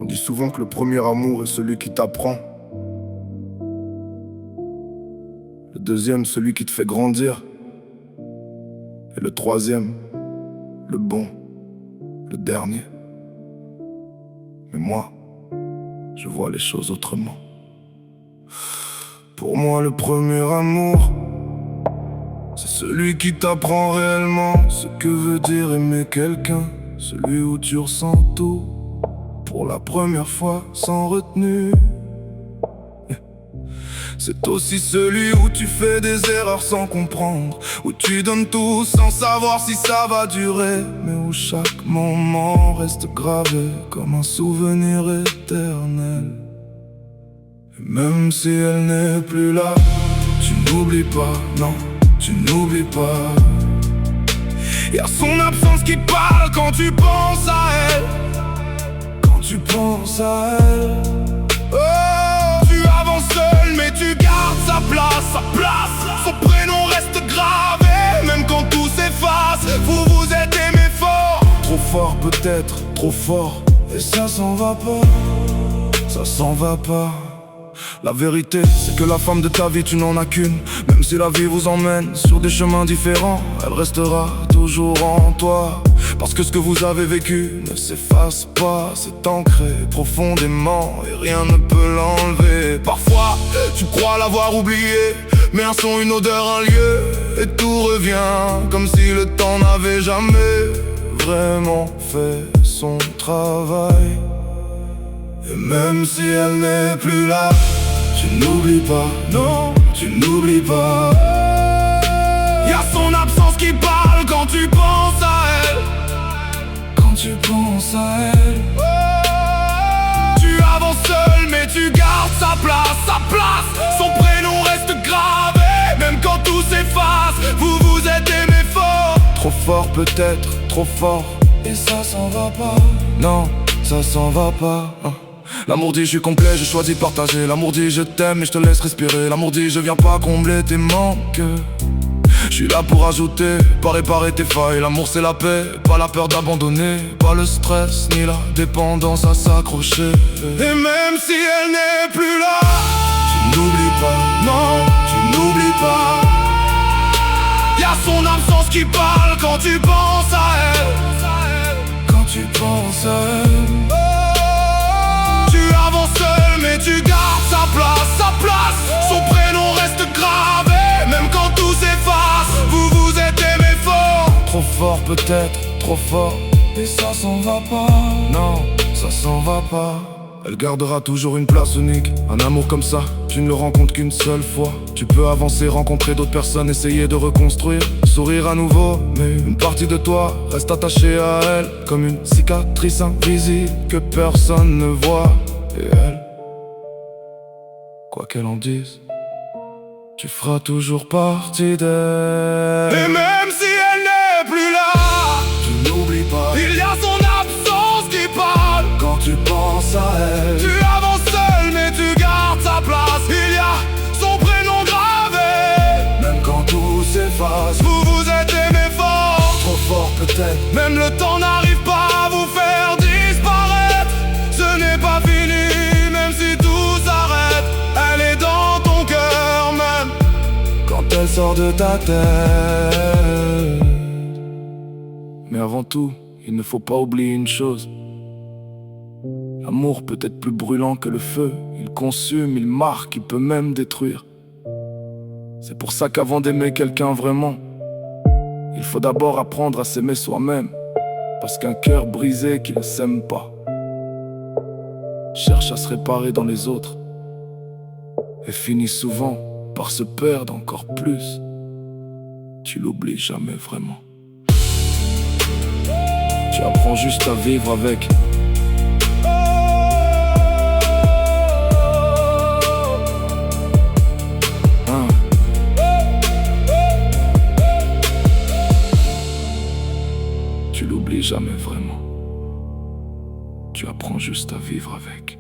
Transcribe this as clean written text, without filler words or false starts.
On dit souvent que le premier amour est celui qui t'apprend. Le deuxième, celui qui te fait grandir. Et le troisième, le bon, le dernier. Mais moi, je vois les choses autrement. Pour moi, le premier amour, c'est celui qui t'apprend réellement ce que veut dire aimer quelqu'un. Celui où tu ressens tout pour la première fois sans retenue. C'est aussi celui où tu fais des erreurs sans comprendre, où tu donnes tout sans savoir si ça va durer, mais où chaque moment reste gravé comme un souvenir éternel. Et même si elle n'est plus là, tu n'oublies pas, non, tu n'oublies pas. Y'a son absence qui parle quand tu penses à elle. Quand tu penses à elle. Oh, tu avances seul mais tu gardes sa place, sa place. Son prénom reste gravé, même quand tout s'efface. Vous vous êtes aimé fort. Trop fort peut-être, trop fort. Et ça s'en va pas, ça s'en va pas. La vérité, c'est que la femme de ta vie, tu n'en as qu'une. Même si la vie vous emmène sur des chemins différents, elle restera toujours en toi. Parce que ce que vous avez vécu ne s'efface pas. C'est ancré profondément et rien ne peut l'enlever. Parfois, tu crois l'avoir oublié, mais un son, une odeur, un lieu, et tout revient comme si le temps n'avait jamais vraiment fait son travail. Et même si elle n'est plus là, tu n'oublies pas, non, tu n'oublies pas. Y'a son absence qui parle quand tu penses à elle. Quand tu penses à elle. Oh, tu avances seul mais tu gardes sa place, sa place. Son prénom reste gravé, même quand tout s'efface. Vous vous êtes aimé fort. Trop fort peut-être, trop fort. Et ça s'en va pas, non, ça s'en va pas. L'amour dit je suis complet, je choisis de partager. L'amour dit je t'aime et je te laisse respirer. L'amour dit je viens pas combler tes manques. Je suis là pour ajouter, pas réparer tes failles. L'amour c'est la paix, pas la peur d'abandonner. Pas le stress ni la dépendance à s'accrocher. Et même si elle n'est plus là, tu n'oublies pas, non, tu n'oublies pas. Y'a son absence qui parle quand tu penses à elle. Quand tu penses à elle. Seul mais tu gardes sa place, sa place. Son prénom reste gravé, même quand tout s'efface. Vous vous êtes aimé fort. Trop fort peut-être, trop fort. Et ça s'en va pas, non, ça s'en va pas. Elle gardera toujours une place unique. Un amour comme ça, tu ne le rencontres qu'une seule fois. Tu peux avancer, rencontrer d'autres personnes, essayer de reconstruire, sourire à nouveau, mais une partie de toi reste attachée à elle, comme une cicatrice invisible que personne ne voit. Et elle, quoi qu'elle en dise, tu feras toujours partie d'elle. Et même si elle n'est plus là, tu n'oublies pas. Il y a son absence qui parle quand tu penses à elle. Tu avances seul mais tu gardes sa place. Il y a son prénom gravé, même quand tout s'efface. Vous vous êtes aimé fort. Trop fort peut-être. Même le temps n'arrive pas à vous faire disparaître. Ce n'est pas fini. Elle sort de ta tête. Mais avant tout, il ne faut pas oublier une chose. L'amour peut être plus brûlant que le feu. Il consume, il marque, il peut même détruire. C'est pour ça qu'avant d'aimer quelqu'un vraiment, il faut d'abord apprendre à s'aimer soi-même. Parce qu'un cœur brisé qui ne s'aime pas cherche à se réparer dans les autres et finit souvent par se perdre encore plus. Tu l'oublies jamais vraiment. Tu apprends juste à vivre avec. Tu l'oublies jamais vraiment. Tu apprends juste à vivre avec.